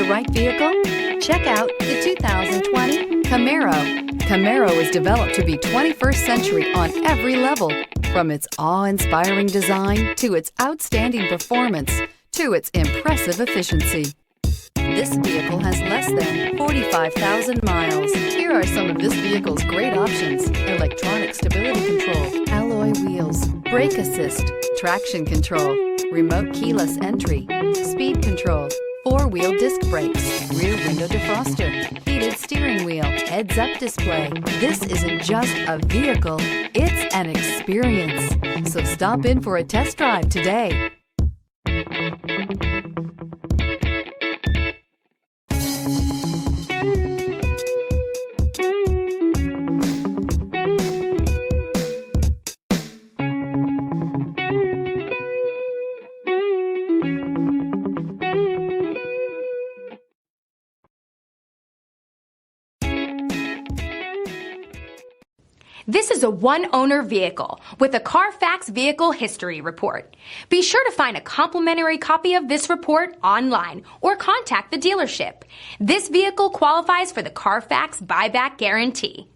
right vehicle? Check out the 2020 Camaro. Camaro is developed to be 21st century on every level, from its awe-inspiring design to its outstanding performance to its impressive efficiency. This vehicle has less than 45,000 miles. Here are some of this vehicle's great options: electronic stability control, alloy wheels, brake assist, traction control, remote keyless entry, speed control, four-wheel disc brakes, rear window defroster, heated steering wheel, heads-up display. This isn't just a vehicle, it's an experience. So stop in for a test drive today. This is a one-owner vehicle with a CARFAX Vehicle History Report. Be sure to find a complimentary copy of this report online or contact the dealership. This vehicle qualifies for the CARFAX Buyback Guarantee.